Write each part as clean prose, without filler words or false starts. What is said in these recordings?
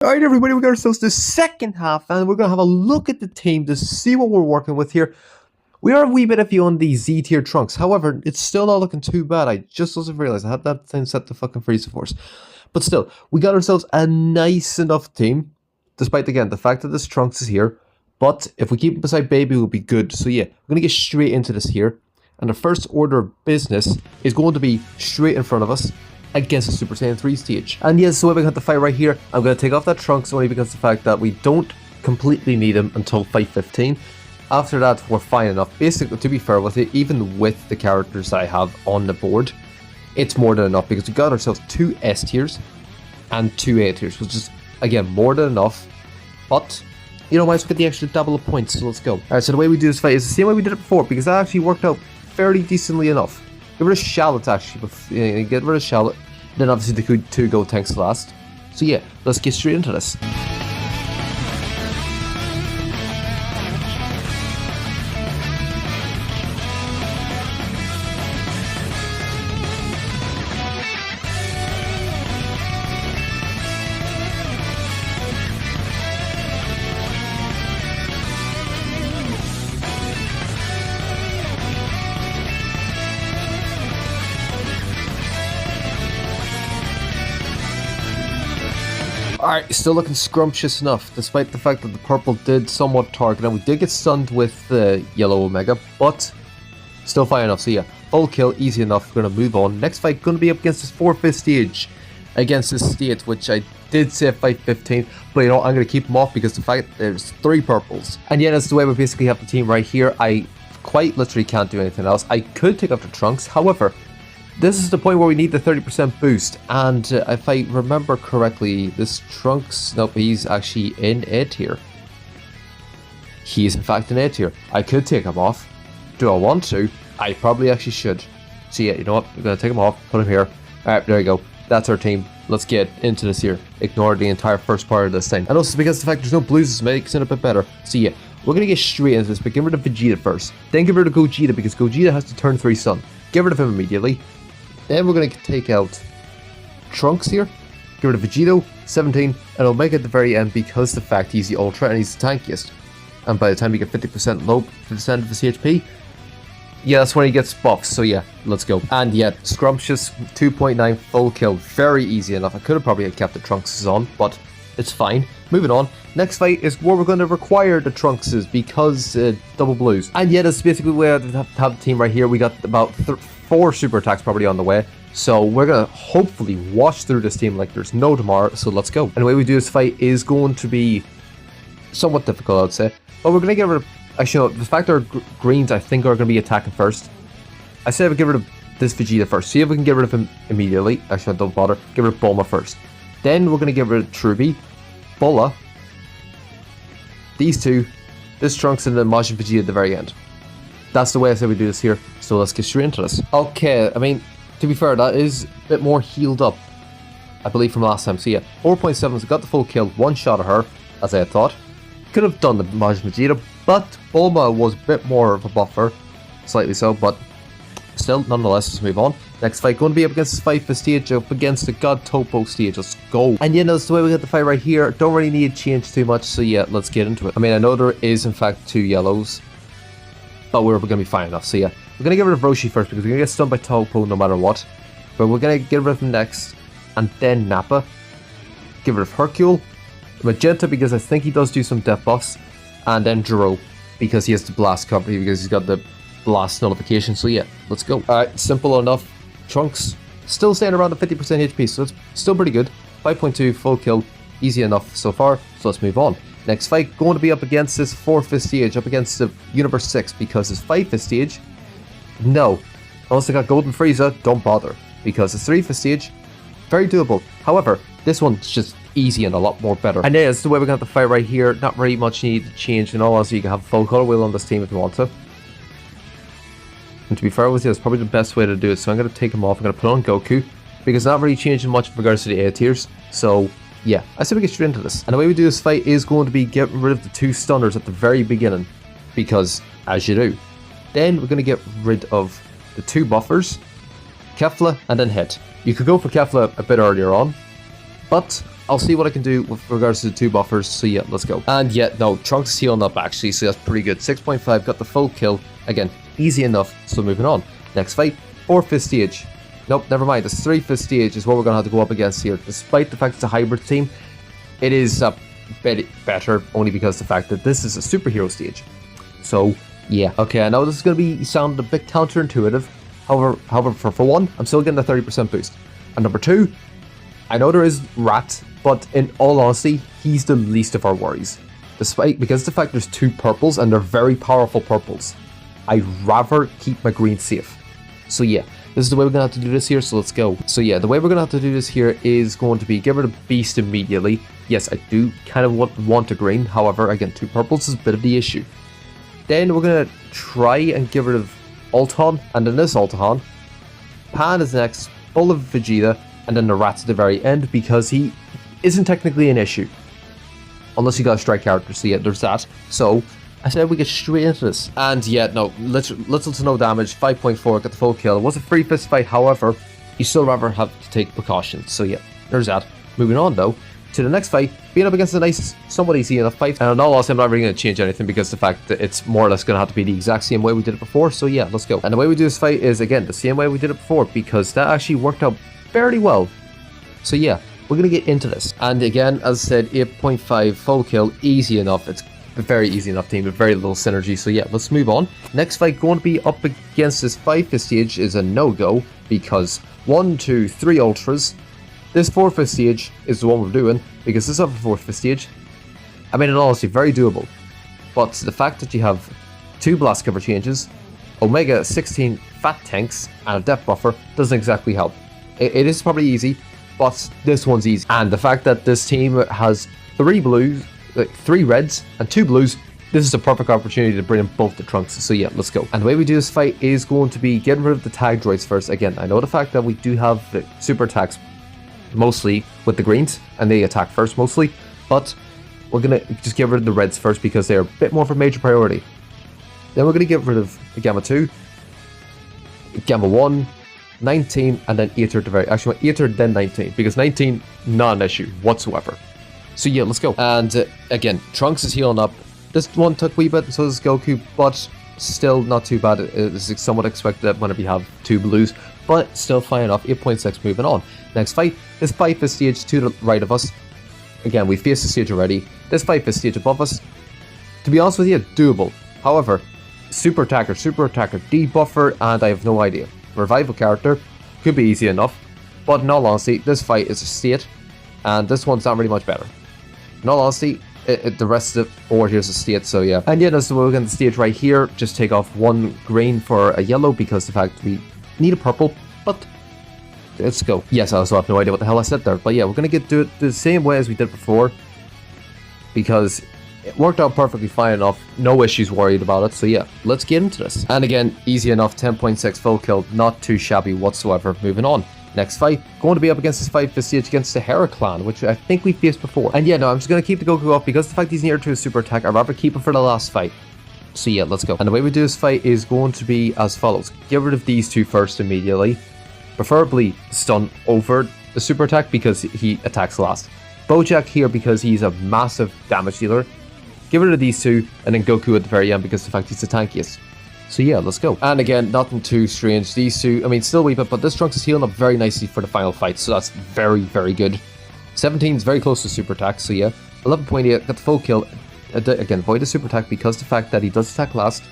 Alright everybody, we got ourselves the second half and we're going to have a look at the team to see what we're working with here. We are a wee bit iffy on the Z tier trunks, however, it's still not looking too bad. I just also realised I had that thing set to fucking Freezer Force. But still, we got ourselves a nice enough team, despite again the fact that this trunks is here. But if we keep it beside Baby, we'll be good. So yeah, we're going to get straight into this here. And the first order of business is going to be straight in front of us against the Super Saiyan 3 stage. And yes, so we're going to fight right here. I'm going to take off that Trunks only because of the fact that we don't completely need him until fight 15. After that, we're fine enough. Basically, to be fair with it, even with the characters I have on the board, it's more than enough because we got ourselves 2 S tiers and 2 A tiers, which is, again, more than enough. But, you know, might as well get the extra double of points, so let's go. Alright, so the way we do this fight is the same way we did it before because that actually worked out fairly decently enough. Get rid of Shallot actually, get rid of Shallot, then obviously the 2 gold tanks last. So yeah, let's get straight into this. Alright, still looking scrumptious enough, despite the fact that the purple did somewhat target, and we did get stunned with the yellow Omega, but still fine enough. So yeah, full kill, easy enough. We're going to move on. Next fight going to be up against this 4th stage, against this state, which I did say fight 15, but you know, I'm going to keep them off because the fact there's 3 purples. And yeah, that's the way we basically have the team right here. I quite literally can't do anything else. I could take off the Trunks, however, this is the point where we need the 30% boost, and if I remember correctly, this Trunks, nope, he's actually in A tier. He is in fact in A tier. I could take him off. Do I want to? I probably actually should. So yeah, you know what, we're going to take him off, put him here. Alright, there you go. That's our team. Let's get into this here. Ignore the entire first part of this thing. And also because of the fact there's no blues, it makes it a bit better. So yeah, we're going to get straight into this, but get rid of Vegeta first. Then get rid of Gogeta, because Gogeta has to turn 3 Sun. Get rid of him immediately. Then we're going to take out Trunks here, get rid of Vegito, 17, and Omega at the very end because the fact he's the Ultra and he's the tankiest. And by the time you get 50% low, 50% of his HP, yeah, that's when he gets buffs, so yeah, let's go. And yeah, Scrumptious, 2.9 full kill, very easy enough. I could have probably kept the Trunks on, but it's fine. Moving on, next fight is where we're going to require the Trunkses because double blues. And yeah, that's basically where we have the team right here. We got about 4 super attacks probably on the way. So we're going to hopefully wash through this team like there's no tomorrow, so let's go. And the way we do this fight is going to be somewhat difficult, I'd say. But we're going to get rid of, actually no, the fact our greens I think are going to be attacking first. I said we get rid of this Vegeta first. See if we can get rid of him immediately. Actually, don't bother. Get rid of Bulma first. Then we're going to get rid of Trubby, Bulla, these 2, this Trunks, and then Majin Vegeta at the very end. That's the way I say we do this here, so let's get straight into this. Okay, I mean, to be fair, that is a bit more healed up, I believe, from last time. So yeah, 4.7, so got the full kill, 1 shot of her, as I had thought. Could have done the Majin Vegeta, but Bulma was a bit more of a buffer, slightly so, but still, nonetheless, let's move on. Next fight going to be up against the 5th stage, up against the God Topo stage. Let's go. And yeah, that's the way we get the fight right here. Don't really need to change too much, so yeah, let's get into it. I mean, I know there is in fact 2 yellows, but we're going to be fine enough. So yeah, we're going to get rid of Roshi first because we're going to get stunned by Topo no matter what. But we're going to get rid of him next, and then Nappa. Get rid of Hercule, Magenta because I think he does do some death buffs, and then Jiro because he has the blast cover because he's got the blast nullification. So yeah, let's go. Alright, simple enough. Trunks still staying around the 50% HP, so it's still pretty good. 5.2 full kill, easy enough so far, so let's move on. Next fight going to be up against this 4th stage, up against the Universe 6, because this 5th stage, no, unless they got Golden Frieza, don't bother, because the 3th stage, very doable. However, this one's just easy and a lot more better. And yeah, that's the way we're going to have to fight right here. Not very much need to change, and all else you can have full color wheel on this team if you want to. And to be fair with you, that's probably the best way to do it. So I'm going to take him off. I'm going to put on Goku, because not really changing much in regards to the A tiers. So yeah, I say we get straight into this. And the way we do this fight is going to be getting rid of the 2 stunners at the very beginning, because as you do. Then we're going to get rid of the 2 buffers, Kefla, and then hit. You could go for Kefla a bit earlier on, but I'll see what I can do with regards to the 2 buffers, so yeah, let's go. And yeah, no, Trunks is healing up actually, so that's pretty good. 6.5, got the full kill. Again, easy enough, so moving on. Next fight, 4th stage. Nope, never mind, this 3rd stage is what we're going to have to go up against here. Despite the fact it's a hybrid team, it is a bit better, only because of the fact that this is a superhero stage. So, yeah. Okay, I know this is going to be sound a bit counterintuitive. However, for one, I'm still getting a 30% boost. And number 2, I know there is Rat, but in all honesty, he's the least of our worries. Because of the fact there's 2 purples and they're very powerful purples, I'd rather keep my green safe. So yeah, this is the way we're going to have to do this here, so let's go. So yeah, the way we're going to have to do this here is going to be get rid of Beast immediately. Yes, I do kind of want a green, however, again, 2 purples is a bit of the issue. Then we're going to try and get rid of Ultron, and then this Ultron. Pan is next, full of Vegeta, and then the Rat's at the very end, because he isn't technically an issue. Unless you got a strike character, so yeah, there's that. So, I said we get straight into this. And yeah, no, little to no damage, 5.4, got the full kill. It was a free fist fight, however, you still rather have to take precautions. So yeah, there's that. Moving on though, to the next fight, being up against a nice, somewhat easy enough fight. And in all honesty, I'm not really going to change anything because the fact that it's more or less going to have to be the exact same way we did it before. So yeah, let's go. And the way we do this fight is, again, the same way we did it before, because that actually worked out fairly well. So yeah, we're going to get into this. And again, as I said, 8.5 full kill, easy enough. It's a very easy enough team with very little synergy. So yeah, let's move on. Next fight going to be up against this 5th stage is a no-go because 1, 2, 3 ultras. This 4th stage is the one we're doing because this other 4th stage, I mean, in all honesty, very doable. But the fact that you have 2 blast cover changes, Omega 16 fat tanks, and a depth buffer doesn't exactly help. It is probably easy, but this one's easy. And the fact that this team has 3 blues, 3 reds, and 2 blues, this is a perfect opportunity to bring in both the Trunks. So yeah, let's go. And the way we do this fight is going to be getting rid of the tag droids first. Again, I know the fact that we do have the super attacks mostly with the greens, and they attack first mostly, but we're going to just get rid of the reds first because they're a bit more of a major priority. Then we're going to get rid of the Gamma 2, Gamma 1, 19, and then Aether to very... Actually, Aether, then 19, because 19, not an issue whatsoever. So yeah, let's go. And again, Trunks is healing up. This one took a wee bit, so does Goku, but still not too bad. It's somewhat expected whenever you have 2 blues, but still fine enough. 8.6, moving on. Next fight. This 5th stage to the right of us. Again, we faced the stage already. This 5th stage above us, to be honest with you, doable. However, super attacker, debuffer, and I have no idea. Revival character, could be easy enough, but in all honesty, this fight is a state, and this one's not really much better. In all honesty, the rest of the board here is a state, so yeah. And yeah, that's the way we're going to stage right here. Just take off 1 green for a yellow because the fact we need a purple, but let's go. Yes, I also have no idea what the hell I said there, but yeah, we're going to do it the same way as we did before because it worked out perfectly fine enough. No issues worried about it, so yeah, let's get into this. And again, easy enough, 10.6 full kill, not too shabby whatsoever. Moving on. Next fight, going to be up against this 5th stage against the Hera clan, which I think we faced before. And yeah, no, I'm just going to keep the Goku off because the fact he's near to a super attack, I'd rather keep him for the last fight. So yeah, let's go. And the way we do this fight is going to be as follows. Get rid of these 2 first immediately. Preferably stun over the super attack because he attacks last. Bojack here because he's a massive damage dealer. Get rid of these 2 and then Goku at the very end because the fact he's the tankiest. So yeah, let's go. And again, nothing too strange. These 2, I mean, still a wee bit, but this Trunks is healing up very nicely for the final fight, so that's very, very good. 17 is very close to super attack, so yeah. 11.8, got the full kill. Again, avoid the super attack because the fact that he does attack last.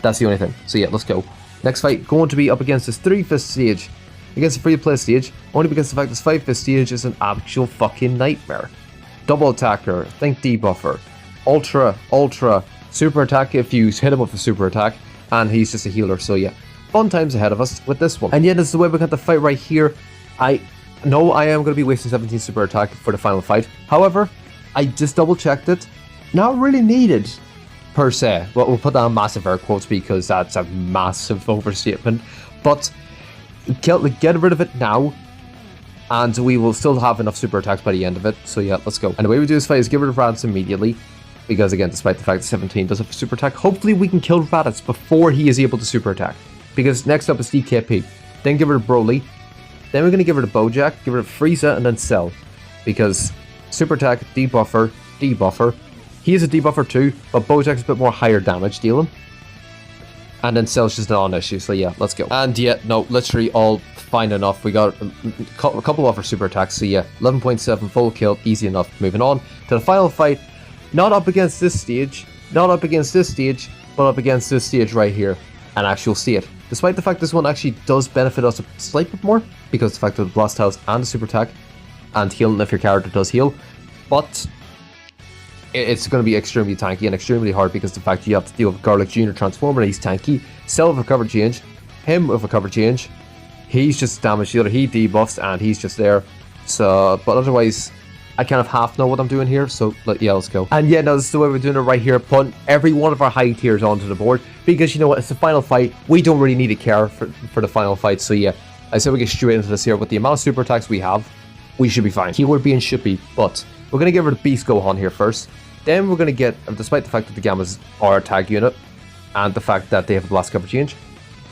That's the only thing. So yeah, let's go. Next fight, going to be up against this 3th stage. Against the free play stage, only because the fact this 5th stage is an actual fucking nightmare. Double attacker, think debuffer, ultra, super attack if you hit him with a super attack, and he's just a healer, so yeah. Fun times ahead of us with this one. And yeah, this is the way we're going to fight right here. I know I am going to be wasting 17 super attack for the final fight. However, I just double checked it. Not really needed, per se. Well, we'll put that on massive air quotes because that's a massive overstatement. But get rid of it now, and we will still have enough super attacks by the end of it. So yeah, let's go. And the way we do this fight is get rid of Raditz immediately. Because again, despite the fact that 17 does have a super attack, hopefully we can kill Raditz before he is able to super attack. Because next up is DKP. Then get rid of Broly. Then we're going to get rid of Bojack, get rid of Frieza, and then Cell. because super attack, debuffer, debuffer. He is a debuffer too, but Bojack's a bit more higher damage dealing. And then Cell's just not an issue, so yeah, let's go. And yeah, no, literally all fine enough. We got a couple of our super attacks, so yeah, 11.7, full kill, easy enough. Moving on to the final fight. Not up against this stage, not up against this stage, but up against this stage right here. An actual state. Despite the fact this one actually does benefit us a slight bit more, because the fact of the Blast House and the super attack, and healing if your character does heal. But it's going to be extremely tanky and extremely hard because the fact you have to deal with Garlic Jr. Transformer and he's tanky. Cell with a cover change, him with a cover change. He's just damage dealer, he debuffs and he's just there. So, but otherwise, I kind of half know what I'm doing here, so yeah, let's go. And yeah, no, this is the way we're doing it right here, putting every one of our high tiers onto the board, because you know what, it's the final fight, we don't really need to care for the final fight, so yeah, I said we get straight into this here. With the amount of super attacks we have, we should be fine. Keyword being should be, but we're going to give her the Beast Gohan here first. Then we're going to get, despite the fact that the Gammas are a tag unit, and the fact that they have a blast cover change,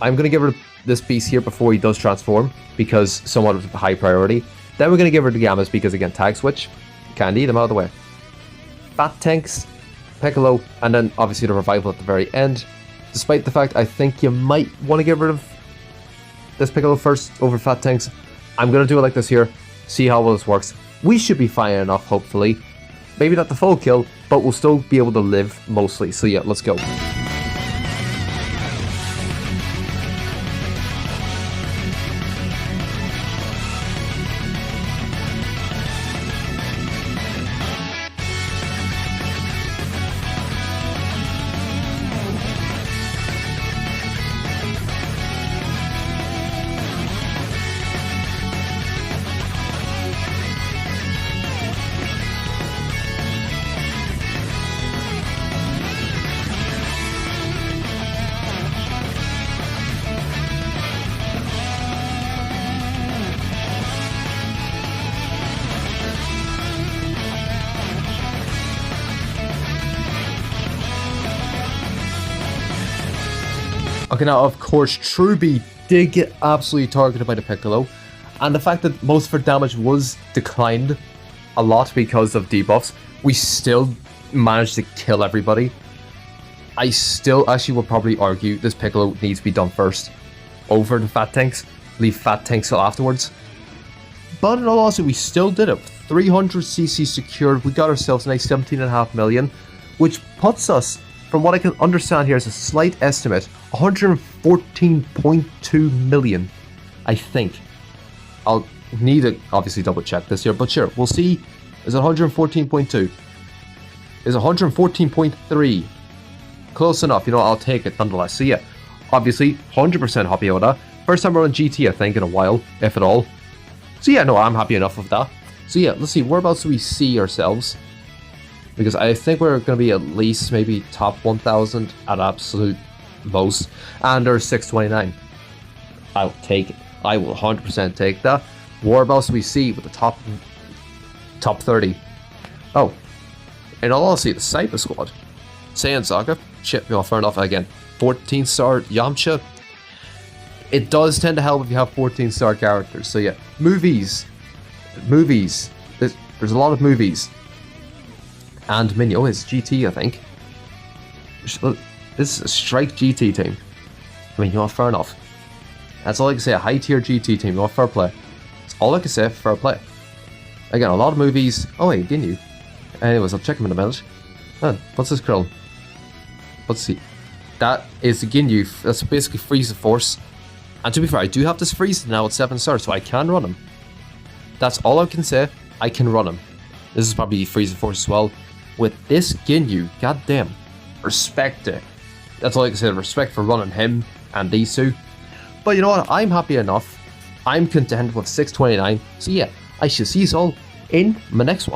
I'm going to give her this Beast here before he does transform, because somewhat of a high priority. Then we're going to give her the Gammas because, again, tag switch. Candy, them out of the way. Fat Tanks, Piccolo, and then obviously the Revival at the very end. Despite the fact I think you might want to get rid of this Piccolo first over Fat Tanks, I'm going to do it like this here, see how well this works. We should be fine enough, hopefully. Maybe not the full kill, but we'll still be able to live mostly. So yeah, let's go. Okay, now of course Truby did get absolutely targeted by the Piccolo, and the fact that most of her damage was declined a lot because of debuffs, we still managed to kill everybody. I still actually would probably argue this Piccolo needs to be done first over the Fat Tanks, leave Fat Tanks till afterwards. But in all honesty, we still did it. 300cc secured, we got ourselves a nice 17.5 million, which puts us, from what I can understand here, is a slight estimate, 114.2 million, I think. I'll need to obviously double check this here, but sure, we'll see. Is it 114.2? Is it 114.3? Close enough, you know, I'll take it nonetheless. So yeah, obviously, 100% happy with that. First time we're on GT, I think, in a while, if at all. So yeah, no, I'm happy enough with that. So yeah, let's see, whereabouts do we see ourselves? Because I think we're going to be at least maybe top 1,000 at absolute most. And there's 629. I'll take it. I will 100% take that. Whereabouts do we see with the top 30? Oh, in all honesty, the Saiba squad. Saiyan Saga, shit, no, fair enough. Again, 14-star Yamcha. It does tend to help if you have 14-star characters. So yeah, movies. There's a lot of movies. And Minyo, oh, it's GT, I think. This is a Strike GT team. I mean, you know, fair enough. That's all I can say, a high tier GT team, you know, fair play. That's all I can say, fair play. Again, a lot of movies. Oh wait, Ginyu. Anyways, I'll check him in a minute. Oh, what's this Krill? Let's see. That is the Ginyu. That's basically Frieza Force. And to be fair, I do have this Frieza now at 7 stars, so I can run him. That's all I can say. I can run him. This is probably Frieza Force as well. With this Ginyu, goddamn, respect it. That's all I can say, respect for running him and these two. But you know what, I'm happy enough. I'm content with 629. So yeah, I shall see you all in my next one.